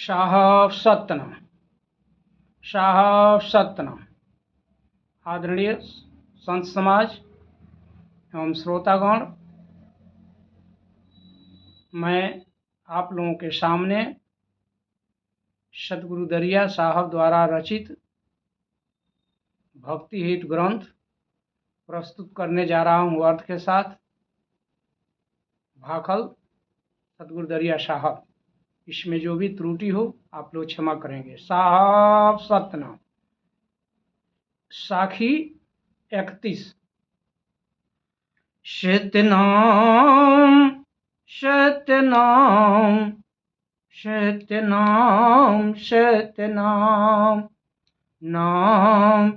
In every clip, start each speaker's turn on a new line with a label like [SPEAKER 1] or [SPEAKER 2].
[SPEAKER 1] साहब सत्यनाम, साहब सत्यनाम। आदरणीय संत समाज एवं श्रोतागण, मैं आप लोगों के सामने सतगुरु दरिया साहब द्वारा रचित भक्ति हित ग्रंथ प्रस्तुत करने जा रहा हूँ अर्थ के साथ। भाखल सतगुरु दरिया साहब, इसमें जो भी त्रुटि हो आप लोग क्षमा करेंगे। साहब सत्यनाम। साखी 31। सत्यनाम सत्यनाम सत्यनाम सत्यनाम नाम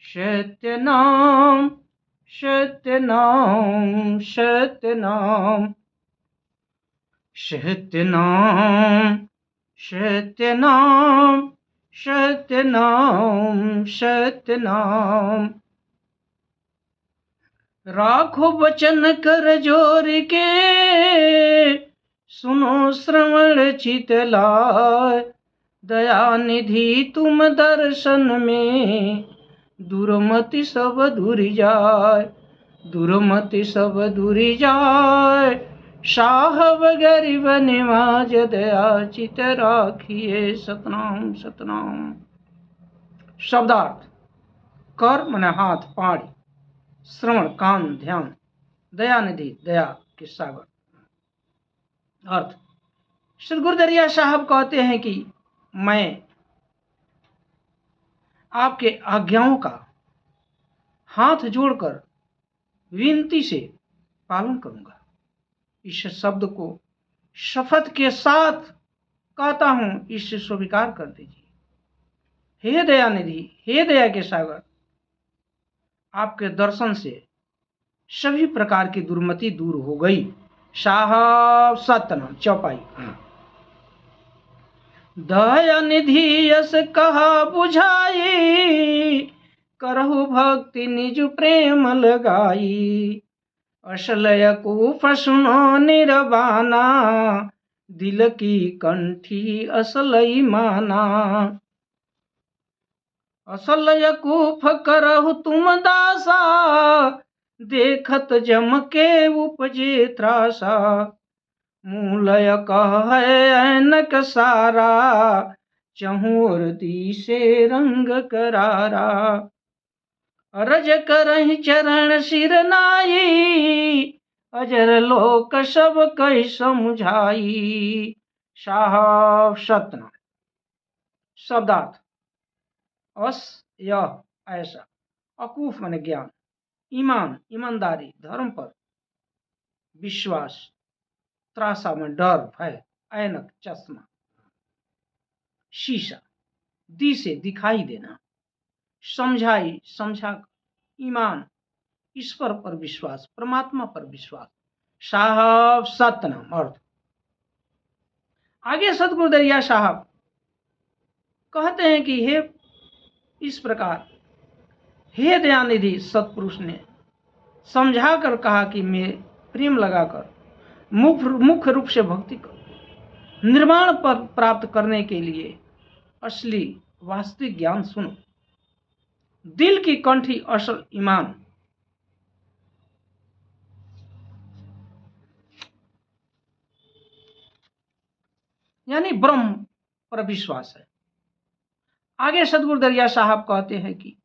[SPEAKER 1] सत्यनाम सत्यनाम सत्यनाम सत्यनाम सत्यनाम सत्यनाम सत्यनाम। राखो बचन कर जोर के, सुनो श्रवण चित लाय। दया निधि तुम दर्शन में, दुर्मति सब दूरी जाय, दुर्मति सब दूरी जाय। साहब गरीब निवाज दया चित राखिए। सतनाम सतनाम। शब्दार्थ: कर मने हाथ पाड़ी, श्रवण कान ध्यान, दयानिधि दया के सागर। अर्थ: सतगुरु दरिया साहब कहते हैं कि मैं आपके आज्ञाओं का हाथ जोड़कर विनती से पालन करूंगा। इस शब्द को शपथ के साथ कहता हूं, इससे स्वीकार कर दीजिए। हे दयानिधि, हे दया के सागर, आपके दर्शन से सभी प्रकार की दुर्मति दूर हो गई। साहब सत्यनाम। चौपाई। दया निधि यस कहा बुझाई, करहु भक्ति निज प्रेम लगाई। असलय कूफ सुनो निरबाना, दिल की कंठी असलई माना। असलय कूफ करहु तुम दासा, देखत जम के उपजे त्रासा। मूलय कह ऐनक सारा, चहुर दिसे रंग करारा। अरज करहि चरण सिर नाई, अजर लोक सब कहि समझाई। साहब सत्यनाम। शब्दार्थ: अस यह ऐसा, अकूफ माने ज्ञान, ईमान ईमानदारी धर्म पर, विश्वास, त्रासा में डर भय, ऐनक चश्मा, शीशा दी से दिखाई देना, समझाई समझा, ईमान ईश्वर पर विश्वास, परमात्मा पर विश्वास। साहब सत्यनाम। अर्थ: आगे सतगुरु दरिया साहब कहते हैं कि हे इस प्रकार हे दयानिधि सतपुरुष ने समझा कर कहा कि मैं प्रेम लगाकर मुख्य रूप से भक्ति करो। निर्वाण पद प्राप्त करने के लिए असली वास्तविक ज्ञान सुनो। दिल की कंठी असल ईमान, यानी ब्रह्म पर विश्वास है। आगे सतगुरु दरिया साहब कहते हैं कि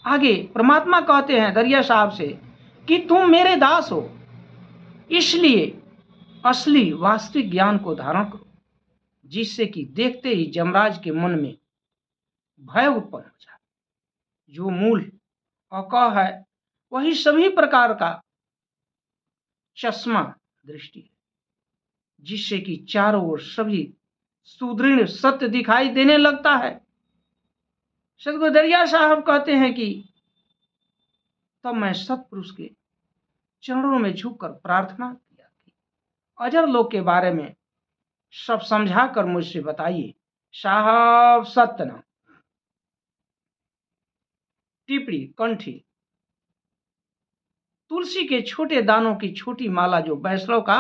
[SPEAKER 1] आगे परमात्मा कहते हैं दरिया साहब से कि तुम मेरे दास हो, इसलिए असली वास्तविक ज्ञान को धारण करो, जिससे कि देखते ही यमराज के मन में भय उत्पन्न हो जाए। जो मूल अकह है वही सभी प्रकार का चश्मा दृष्टि है, जिससे कि चारों ओर सभी सुदृढ़ सत्य दिखाई देने लगता है। सतगुरु दरिया साहब कहते हैं कि तब मैं सतपुरुष के चरणों में झुककर प्रार्थना किया कि अजर लोक के बारे में सब समझा कर मुझसे बताइए। साहब सत्यनाम। टिप्पणी कंठी: तुलसी के छोटे दानों की छोटी माला जो वैष्णव का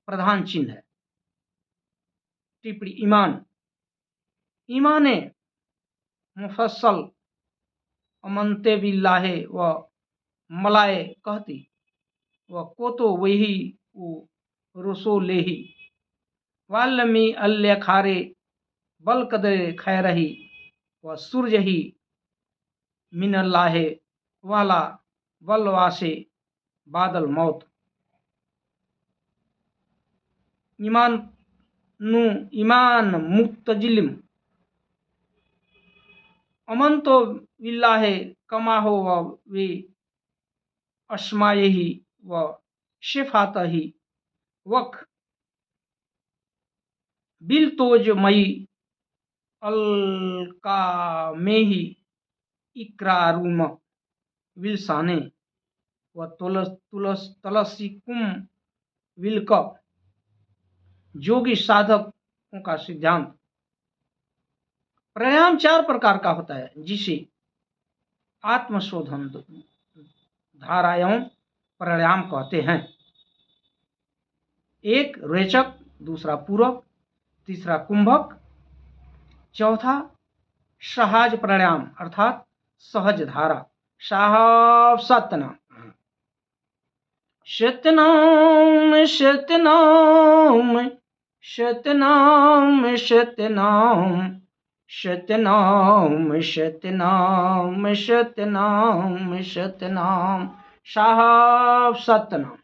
[SPEAKER 1] प्रधान चिन्ह है। टिप्पणी ईमान, ईमाने मुफस्सल अमनते बिल्लाहे व मलाए कहती व कोतो वही वो रोसो लेही वाल्मी अल्य खारे बल कदरे खैरही व सूरजही मिनल्लाहे वाला बलवासे बादल मौत। ईमान मुक्तजिलिम अमंतो बिल्लाहे कमाहो व वे अस्मायही व शिफातही वक बिलतोज मई अलका मेही इकरारुम विलसाने व तुलस तलसिकुम विलक। योगी साधकों का सिद्धांत। प्राणायाम 4 प्रकार का होता है, जिसे आत्मशोधन धाराएं प्राणायाम कहते हैं। एक रेचक, दूसरा पूरक, तीसरा कुंभक, चौथा सहज प्राणायाम अर्थात सहज धारा। साहब सतना शतनाम शतनाम शतनाम शतनाम शतनाम शतनाम शतनाम शतनाम साहब सतनाम।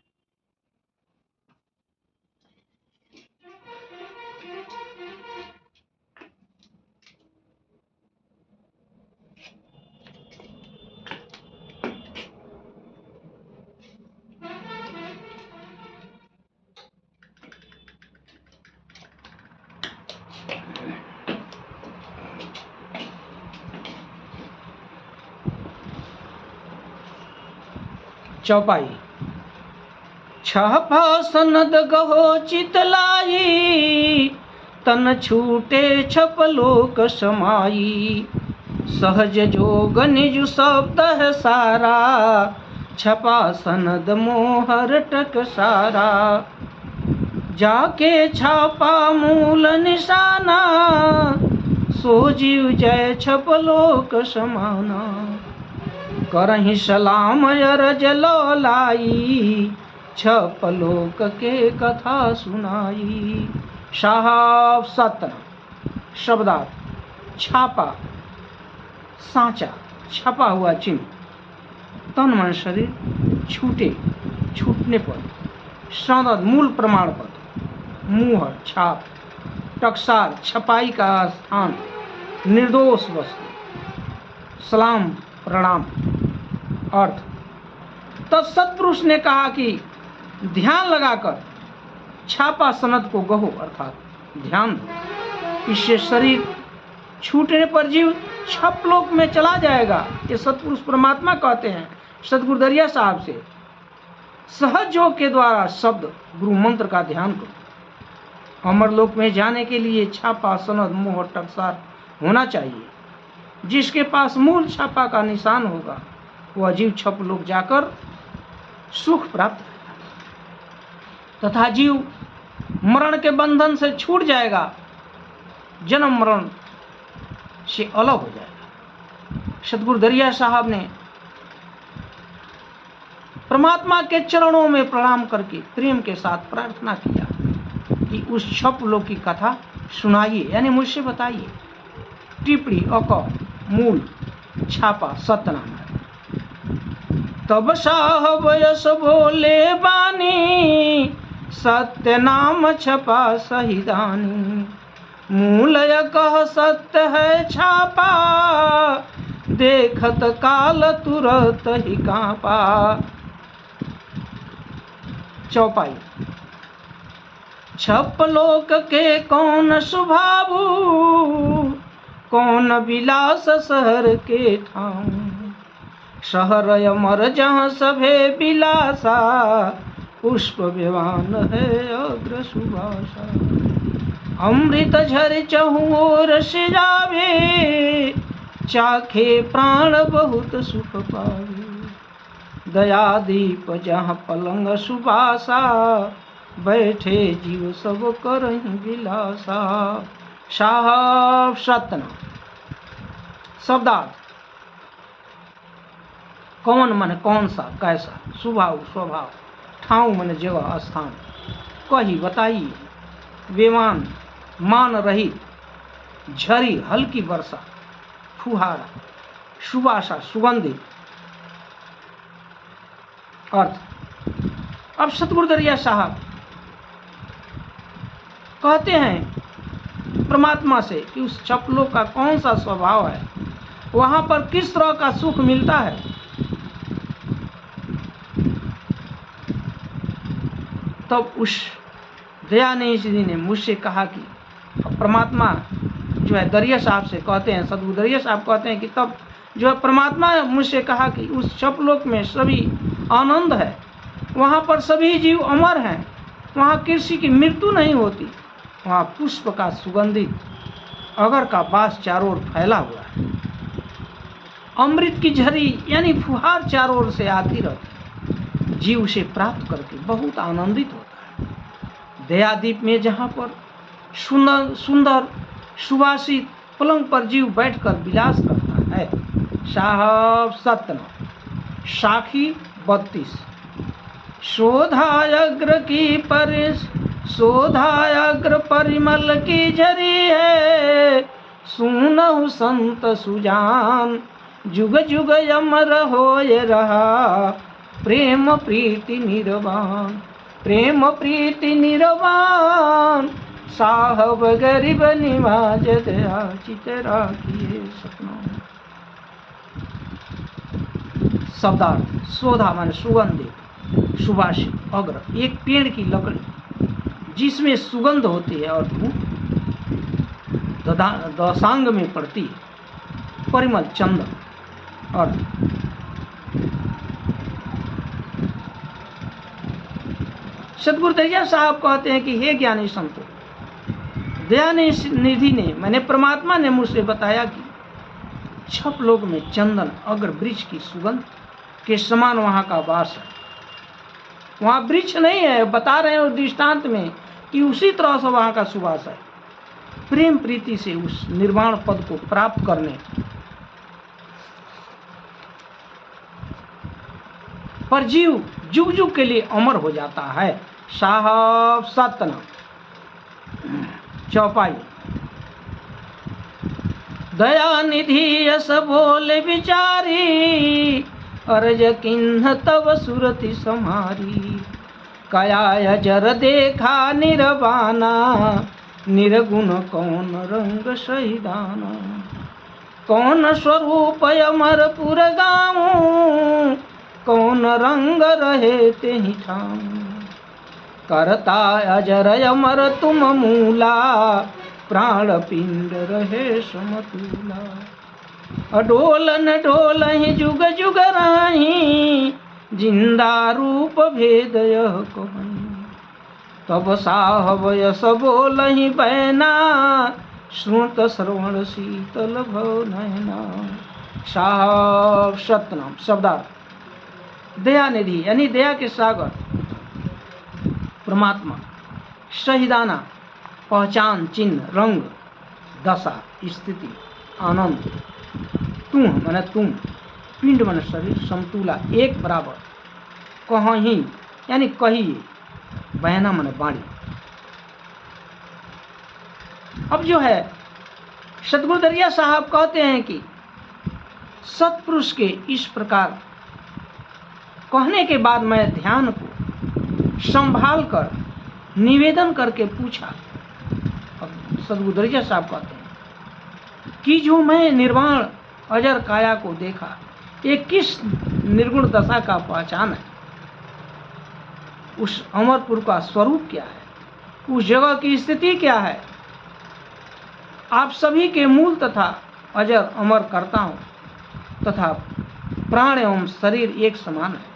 [SPEAKER 1] चौपाई। छह सनद गहो चितलाई तन छूटे छपलोक समाई सहज जोग निज शब्द है सारा छपा सनद मोहर टक सारा जाके छापा मूल निशाना सो जीव जय छपलोक समाना करहि सलाम अरज लौलाई छपलोक के कथा सुनाई। साहब सतना शब्दार्थ। छापा सांचा, छपा हुआ चिन्ह। तन मन शरीर छूटे, छूटने पर। सनद मूल प्रमाण पत्र। मुहर छाप। टकसार छपाई का स्थान, निर्दोष वस्तु। सलाम प्रणाम। अर्थ। तब सत्पुरुष ने कहा कि ध्यान लगाकर छापा सनद को गहो अर्थात ध्यान दो, इससे शरीर छूटने पर जीव छपलोक में चला जाएगा। ये सत्पुरुष परमात्मा कहते हैं सतगुरु दरिया साहब से। सहज योग के द्वारा शब्द गुरु मंत्र का ध्यान करो। अमरलोक में जाने के लिए छापा सनद मोहर टकसार होना चाहिए। जिसके पास मूल छापा का निशान होगा वह जीव छपलोक जाकर सुख प्राप्त करेगा तथा जीव मरण के बंधन से छूट जाएगा, जन्म मरण से अलग हो जाएगा। सतगुरु दरिया साहब ने परमात्मा के चरणों में प्रणाम करके प्रेम के साथ प्रार्थना किया कि उस छपलोक की कथा सुनाइए, यानी मुझसे बताइए। टिप्पणी अक मूल छापा सतनाम। तब साहब यश बोले बानी सत्य नाम छपा सहिदानी मूल कह सत्य है छापा देखत काल तुरत ही कांपा। चौपाई। छपलोक के कौन सुभाबू कौन विलास शहर के ठाऊं शहर अमर जहाँ सभे विलासा पुष्प विवान है अग्र सुभाषा अमृत झर चहु ओर से जावे चाखे प्राण बहुत सुख पावे दया दीप जहाँ पलंग सुबासा, बैठे जीव सब करहीं विलासा। साहब सतना शब्दार्थ कौन माने कौन सा, कैसा, स्वभाव स्वभाव, ठाव माने जगह स्थान, कही बताइए, विमान मान रहित, झरी हल्की वर्षा, फुहारा, सुबासा सुगंधित। अर्थ अब सतगुरु दरिया साहब कहते हैं परमात्मा से कि उस चपलों का कौन सा स्वभाव है, वहां पर किस तरह का सुख मिलता है। तब उस दयानिधि जी ने मुझसे कहा कि परमात्मा जो है दरिया साहब से कहते हैं, सदगुरु दरिया साहब कहते हैं कि तब जो है परमात्मा मुझसे कहा कि उस चपलोक में सभी आनंद है, वहाँ पर सभी जीव अमर हैं, वहाँ किसी की मृत्यु नहीं होती, वहाँ पुष्प का सुगंधित अगर का बास चारों ओर फैला हुआ है, अमृत की झरी यानी फुहार चारों ओर से आती रहती है, जीव उसे प्राप्त करके बहुत आनंदित होता है। दयादीप में जहाँ पर सुंदर सुंदर सुवासित पलंग पर जीव बैठकर विलास करता है। साहब सतना साखी 32 शोधायग्र की परिस शोधायग्र परिमल की झरी है, सुनहु संत सुजान जुग जुग अमर होए रहा, प्रेम प्रीति निर्वाण प्रेम प्रीति निर्वाण, साहब गरीब निवाज दया चित राखिए सपना। शब्दार्थ शोधा माने सुगंधित सुवासित अग्र एक पेड़ की लकड़ी जिसमें सुगंध होती है और धूप दशांग में पड़ती है, परिमल चंदन। और सतगुरु दरिया साहब कहते हैं कि हे ज्ञानी संतो, दयानिधि ने मैंने परमात्मा ने मुझसे बताया कि छप लोक में चंदन अग्र वृक्ष की सुगंध के समान वहां का वास है। वहां वृक्ष नहीं है, बता रहे हैं उस दृष्टांत में कि उसी तरह से वहां का सुवास है। प्रेम प्रीति से उस निर्वाण पद को प्राप्त करने पर जीव जुग जुग के लिए अमर हो जाता है। साहब सतना चौपाई दयानिधि यस बोले विचारी, अर्ज किन्ह तब सुरति समारी, काया जर देखा निर्वाणा, निर्गुण कौन रंग सहिदाना, कौन स्वरूप अमर पुर गाऊं, कौन रंग रहे तेहि ठाऊं, करता अजर अमर तुम मूला, प्राण पिंड रहे समतूला, अडोलन डोलहि जुग जुग राही, जिंदा रूप भेद यह कहूं, तब साहब यस बोलहि बैना, श्रुत श्रवण शीतल भव नयना। साहब सतनाम शब्दार्थ दयानिधि यानी दया के सागर परमात्मा, शहीदाना पहचान चिन्ह रंग दशा स्थिति आनंद, तुम माने तुम, पिंड माने शरीर, समतूला एक बराबर, कहीं यानी कहिए, बहना माने बाणी। अब जो है सतगुरु दरिया साहब कहते हैं कि सत्पुरुष के इस प्रकार कहने के बाद मैं ध्यान को संभाल कर निवेदन करके पूछा। अब सतगुरु दरिया साहब कहते हैं कि जो मैं निर्वाण अजर काया को देखा, ये किस निर्गुण दशा का पहचान है, उस अमरपुर का स्वरूप क्या है, उस जगह की स्थिति क्या है। आप सभी के मूल तथा अजर अमर करता हूँ तथा प्राण एवं शरीर एक समान है।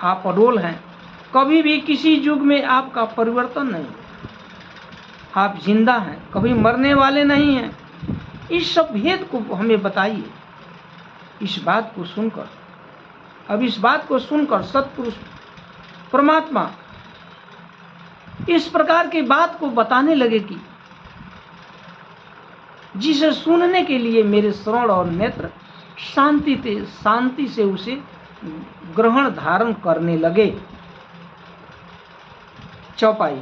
[SPEAKER 1] आप अडोल हैं, कभी भी किसी युग में आपका परिवर्तन नहीं। आप जिंदा हैं, कभी मरने वाले नहीं हैं। इस सब भेद को हमें बताइए। इस बात को सुनकर अब इस बात को सुनकर सत्पुरुष परमात्मा इस प्रकार की बात को बताने लगे कि जिसे सुनने के लिए मेरे श्रवण और नेत्र शांति से उसे ग्रहण धारण करने लगे। चौपाई।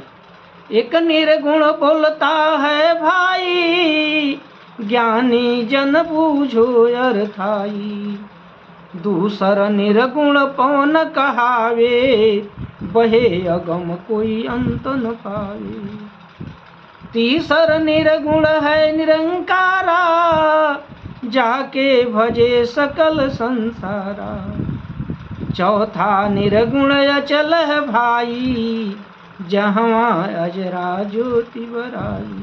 [SPEAKER 1] एक निर्गुण बोलता है भाई, ज्ञानी जन बूझो अर्थाई। दूसर निर्गुण पवन कहावे, बहे अगम कोई अंत न पावे। तीसर निर्गुण है निरंकारा, जाके भजे सकल संसारा। चौथा निर्गुण अचल है भाई, जहाँ अजरा ज्योति बराई।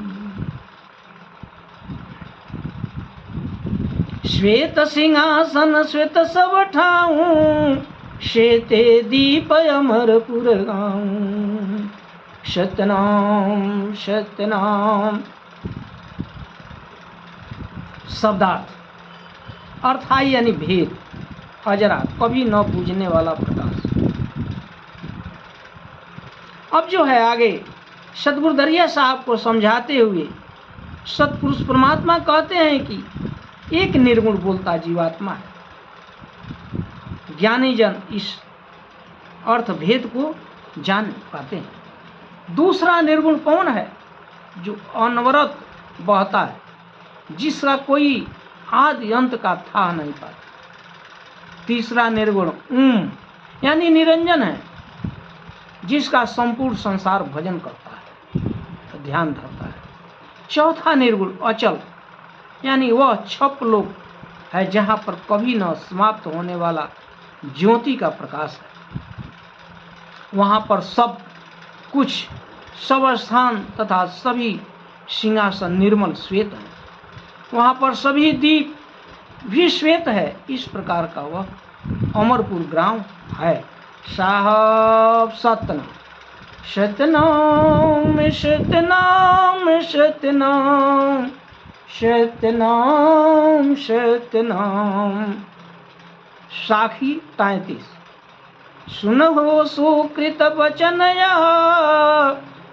[SPEAKER 1] श्वेत सिंहासन श्वेत सब ठाऊं, श्वेते दीप अमरपुर गाऊं। सतनाम सतनाम। शब्दार्थ। अर्थाई यानी भेद, अजरा कभी न बूझने वाला प्रकाश। अब जो है आगे सतगुरु दरिया साहब को समझाते हुए सतपुरुष परमात्मा कहते हैं कि एक निर्गुण बोलता जीवात्मा है। ज्ञानी जन इस अर्थ भेद को जान पाते हैं। दूसरा निर्गुण पवन है जो अनवरत बहता है, जिसका कोई आदि अंत का था नहीं पाता। तीसरा निर्गुण ओम यानी निरंजन है, जिसका संपूर्ण संसार भजन करता है, ध्यान धरता है। चौथा निर्गुण अचल यानी वह छप लोक है, जहाँ पर कभी न समाप्त होने वाला ज्योति का प्रकाश है। वहाँ पर सब कुछ, सब स्थान तथा सभी सिंहासन निर्मल श्वेत है। वहाँ पर सभी दीप भी श्वेत है। इस प्रकार का वह अमरपुर ग्राम है। साहब सतनाम सतनाम सतनाम सतनाम सतनाम सतनाम। साखी 33। सुनहो सुकृत वचन यह,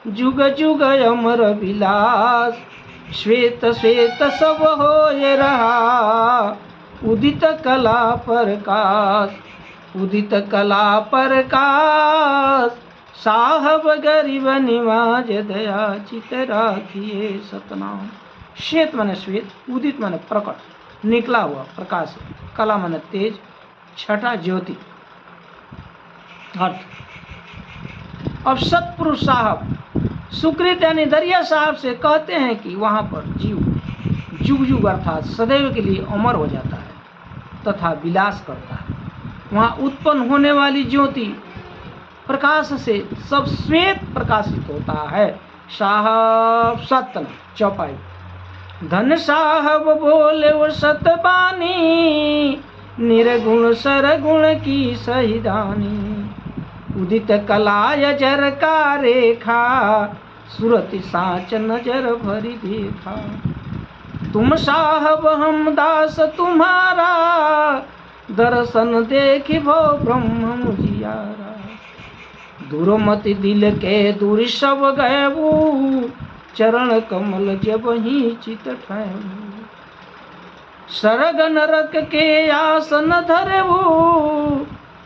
[SPEAKER 1] जुग जुग अमर विलास। श्वेत श्वेत सब होय रहा, उदित कला प्रकाश। उदित कला प्रकाश, साहब गरीब निवाज दया चित राखिए सतनाम। श्वेत माने श्वेत, उदित माने प्रकट, निकला हुआ प्रकाश, कला माने तेज, छठा ज्योति। अर्थ। अब सतपुरुष साहब सुकृत यानी दरिया साहब से कहते हैं कि वहाँ पर जीव जुग जुग अर्थात सदैव के लिए अमर हो जाता है तथा विलास करता है। वहाँ उत्पन्न होने वाली ज्योति प्रकाश से सब श्वेत प्रकाशित होता है। साहब सतन। चौपाई। धन साहब बोले वो सतबानी, निर्गुण सरगुण की सहिदानी। उदित कलाय जर का रेखा, सुरति साच नजर भरी देखा। तुम साहब हम दास तुम्हारा, दर्शन देखि भो ब्रह्म मुजियारा। दुर्मति दिल के दूर सब गएबू, चरण कमल जब ही चित ठहरु। सरग नरक के आसन धरबू,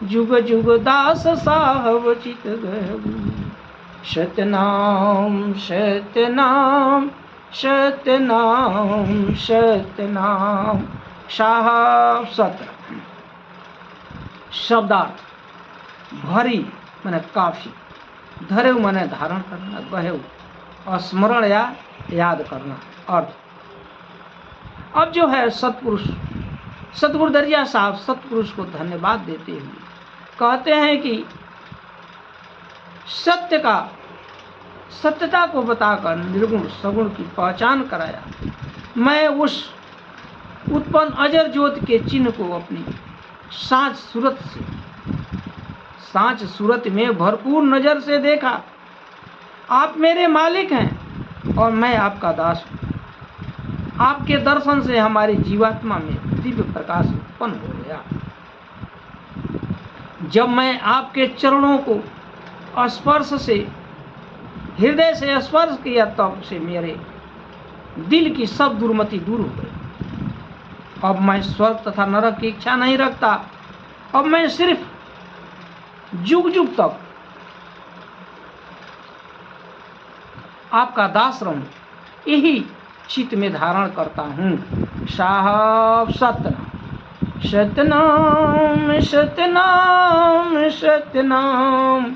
[SPEAKER 1] जुग जुग दास साहब चित गएबू। सतनाम सतनाम सतनाम सतनाम। साहब सत। शब्दार्थ। भरी माने काफी, धरेऊ माने धारण करना, गहेऊ स्मरण या याद करना। अर्थ। अब जो है सतपुरुष सतगुरु दरिया साहब सतपुरुष को धन्यवाद देते हुए कहते हैं कि सत्यता को बताकर निर्गुण सगुण की पहचान कराया। मैं उस उत्पन्न अजर ज्योति के चिन्ह को अपनी सांच सूरत में भरपूर नजर से देखा। आप मेरे मालिक हैं और मैं आपका दास हूँ। आपके दर्शन से हमारी जीवात्मा में दिव्य प्रकाश उत्पन्न हो गया। जब मैं आपके चरणों को स्पर्श से, हृदय से स्पर्श किया, तब से मेरे दिल की सब दुर्मति दूर हो गई। अब मैं स्वर्ग तथा नरक की इच्छा नहीं रखता। अब मैं सिर्फ जुग जुग तक आपका दास रहूं, यही चित्त में धारण करता हूँ। साहब सतनाम सतनाम सतनाम सतनाम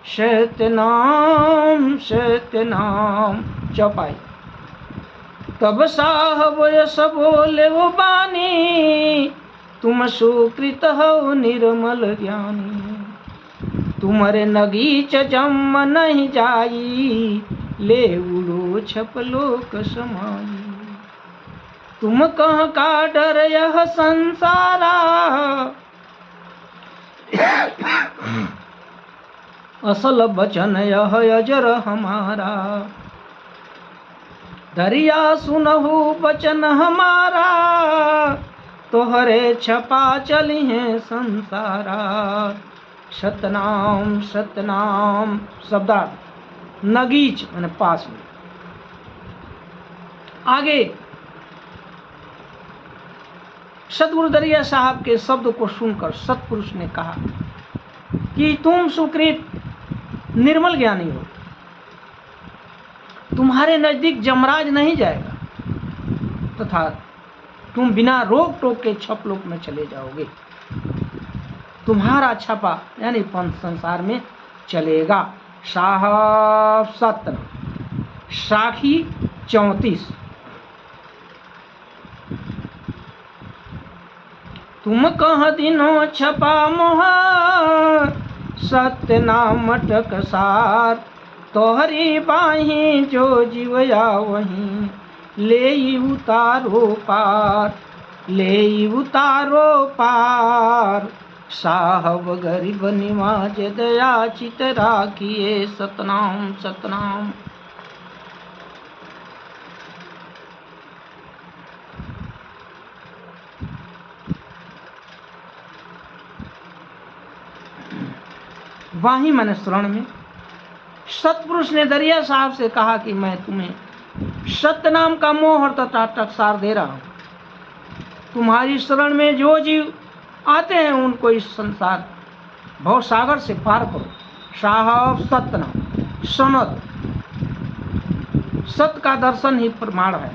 [SPEAKER 1] सतनाम सतनाम। चौपाई। तब साहब यस बोले वो बानी, तुम सुकृत हो निर्मल ज्ञानी। तुम्हारे नगीच जम नहीं जाई, ले उड़ो छपलोक समाई। तुम कह का डर यह संसारा, असल बचन यह अजर हमारा। दरिया सुनहु बचन हमारा, तोहरे छपा चली है संसारा। सतनाम सतनाम शब्दार्थ, नगीच मैंने पास में। आगे सतगुरु दरिया साहब के शब्द को सुनकर सतपुरुष ने कहा कि तुम सुकृत निर्मल ज्ञानी हो, तुम्हारे नजदीक जमराज नहीं जाएगा तथा तुम बिना रोक टोक के छपलोक में चले जाओगे। तुम्हारा छपा यानी पंथ संसार में चलेगा। साहब सतनाम। साखी 34। तुम कह दिनो छपा मोहा, सत्य नाम टकसार। तोहरी बाही जो जीवया वहीं, ले उतारो पार, ले उतारो पार। साहब गरीब निवाज दया चित राखिए। सतनाम सतनाम। वाही मैंने शरण में सतपुरुष ने दरिया साहब से कहा कि मैं तुम्हें सत्य नाम का मोहर तथा टकसार दे रहा हूं। तुम्हारी शरण में जो जीव आते हैं उनको इस संसार भव सागर से पार करो। साहब सत्य नाम। सनद, सत्य का दर्शन ही प्रमाण है।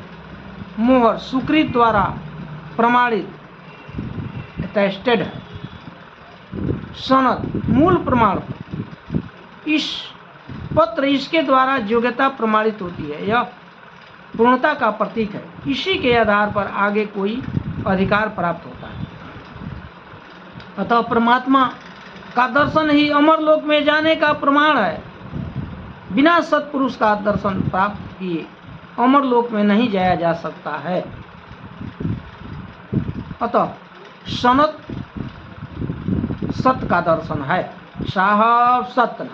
[SPEAKER 1] मोहर सुकृत द्वारा प्रमाणित अटेस्टेड है। सनद मूल प्रमाण। इस पत्र इसके द्वारा योग्यता प्रमाणित होती है। यह पूर्णता का प्रतीक है। इसी के आधार पर आगे कोई अधिकार प्राप्त होता है। अतः परमात्मा का दर्शन ही अमरलोक में जाने का प्रमाण है। बिना सत्पुरुष का दर्शन प्राप्त किए अमरलोक में नहीं जाया जा सकता है। अतः सनत सत्य का दर्शन है। साहब सत्य।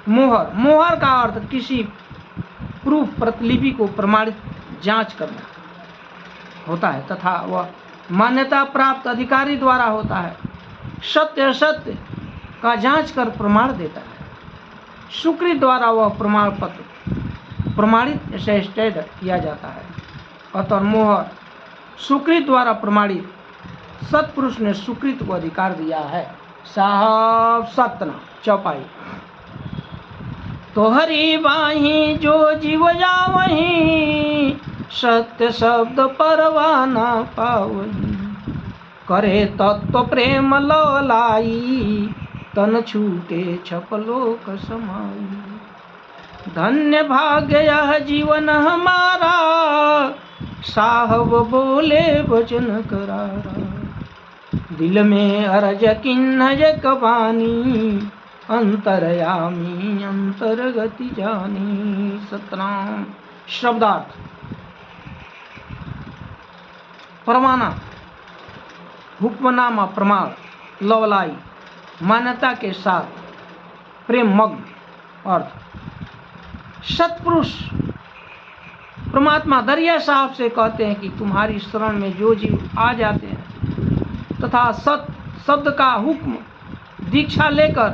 [SPEAKER 1] मोहर, मोहर का अर्थ किसी प्रूफ प्रतिलिपि को प्रमाणित जांच करना होता है तथा वह मान्यता प्राप्त अधिकारी द्वारा होता है। सत्य असत्य का जांच कर प्रमाण देता है। सुकृत द्वारा वह प्रमाण पत्र प्रमाणित अटेस्टेड किया जाता है। अतः मोहर सुकृत द्वारा प्रमाणित। सत्पुरुष ने सुकृत को अधिकार दिया है। साहब सतना। चौपाई। तोहरी बाही जो जीव जावहीं, सत्य शब्द परवाना पावहीं। करे तत्व प्रेम लौलाई, तन छूटे छपलोक समाई। धन्य भाग्य यह जीवन हमारा, साहब बोले वचन करारा। दिल में अरज किन्ह जगबानी, अंतरयामी अंतर्गति जानी। सतनाम। शब्दार्थ। परवाना, हुक्मनामा, प्रमाण, लवलाई, मान्यता के साथ, प्रेम मग्न। अर्थ। सत्पुरुष परमात्मा दरिया साहब से कहते हैं कि तुम्हारी शरण में जो जीव आ जाते हैं तथा सत शब्द का हुक्म दीक्षा लेकर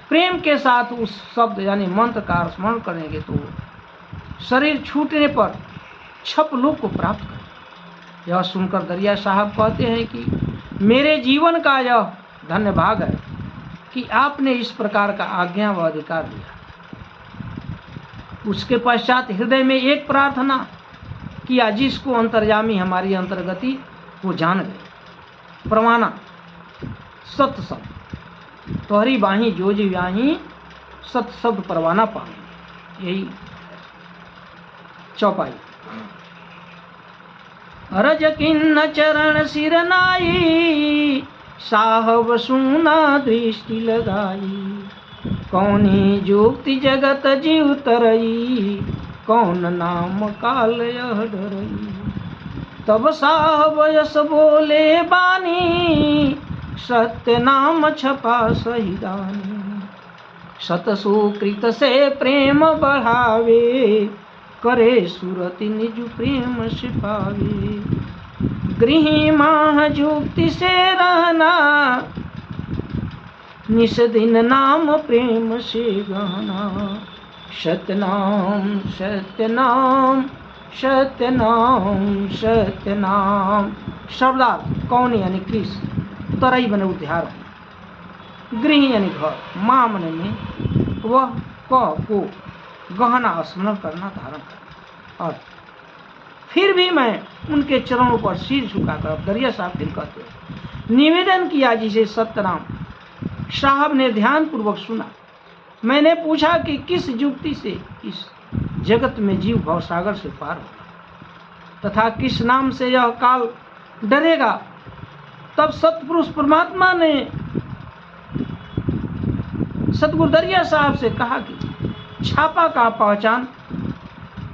[SPEAKER 1] प्रेम के साथ उस शब्द यानी मंत्र का स्मरण करेंगे तो शरीर छूटने पर छप लोक को प्राप्त करें। यह सुनकर दरिया साहब कहते हैं कि मेरे जीवन का यह धन्य भाग है कि आपने इस प्रकार का आज्ञा व अधिकार दिया। उसके पश्चात हृदय में एक प्रार्थना किया जिसको अंतर्यामी हमारी अंतर्गति वो जान गए। प्रमाणा सत्य शब्द तोहरी बाही जो जीव्याही सत्य शब्द परवाना पाए। यही चौपाई। रज किन्न चरण सिर नाई साहब सुना दृष्टि लगाई। कौनी जुक्ति जगत जीव तरई कौन नाम काल यह डरई। तब साहब यस बोले बानी सत्य नाम छपा सही दानी। सत सुकृत से प्रेम बढ़ावे करे सुरति निज प्रेम सिपावे। गृही माह जुक्ति से रहना निस दिन नाम प्रेम से गहना। सतनाम सतनाम सतनाम सतनाम। शब्दार्थ कौन यानी कृष, तरई बने उद्धार, गृह यानी घर, माँ मने में, वह को गहना स्मरण करना धारण करना। और फिर भी मैं उनके चरणों पर सिर झुकाकर दरिया साहब फिर कहते हैं निवेदन किया जिसे सत्यनाम साहब ने ध्यान पूर्वक सुना। मैंने पूछा कि किस युक्ति से इस जगत में जीव भवसागर से पार होगा तथा किस नाम से यह काल डरेगा। तब सतपुरुष परमात्मा ने सतगुरु दरिया साहब से कहा कि छापा का पहचान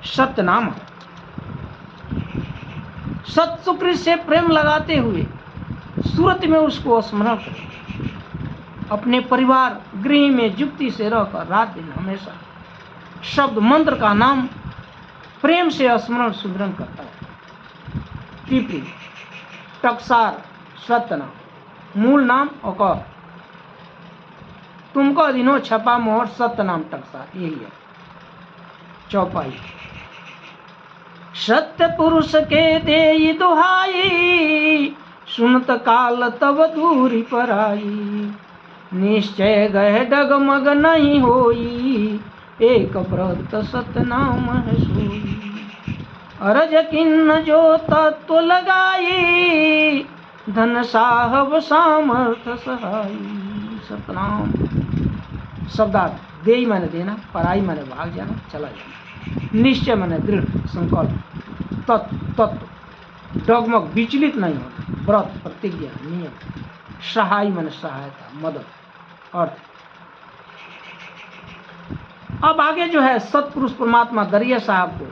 [SPEAKER 1] सत्य नाम है। सत्सुकृत से प्रेम लगाते हुए सूरत में उसको स्मरण करें। अपने परिवार गृह में युक्ति से रहकर रात दिन हमेशा शब्द मंत्र का नाम प्रेम से स्मरण सुमरण करता है। टिप्पणी टकसार सत्य नाम मूल नाम और तुमको अधीनो छपा मोहर सत्य नाम टकसार यही है। चौपाई। सत्य पुरुष के देई दुहाई सुनत काल तब दूरी पर आई। निश्चय गह डगमग नहीं होई एक व्रत सतनाम है सोई। अरज किन्न जो तत्व लगाई धन साहब सामर्थ सहाई। सतनाम शब्दार्थ देई मैंने देना, पराई मैंने भाग जाना, चला जाना। निश्चय मैंने दृढ़ संकल्प, तत्व डगमग विचलित नहीं होना, व्रत प्रतिज्ञा नियम, सहाय मैंने सहायता मदद। अर्थ अब आगे जो है सतपुरुष परमात्मा दरिया साहब को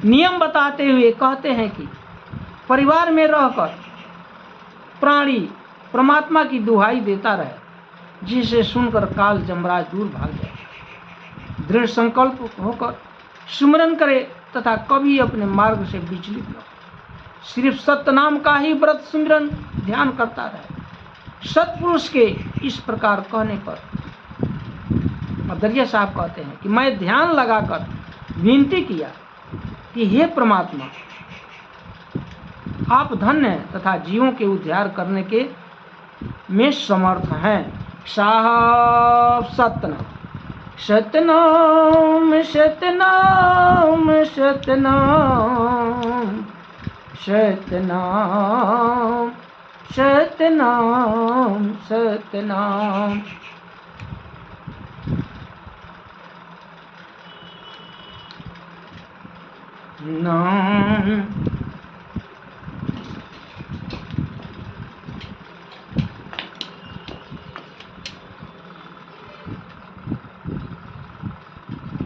[SPEAKER 1] नियम बताते हुए कहते हैं कि परिवार में रहकर प्राणी परमात्मा की दुहाई देता रहे जिसे सुनकर काल जमराज दूर भाग जाए। दृढ़ संकल्प होकर सुमरन करे तथा कभी अपने मार्ग से विचलित न हो। सिर्फ सत्य नाम का ही व्रत सुमिरन ध्यान करता रहे। सतपुरुष के इस प्रकार कहने पर दरिया साहब कहते हैं कि मैं ध्यान लगाकर विनती किया कि हे परमात्मा आप धन्य हैं तथा जीवों के उद्धार करने के में समर्थ हैं। साहब सतनाम सतनाम सतनाम सतनाम सतनाम सतनाम सतनाम। नाम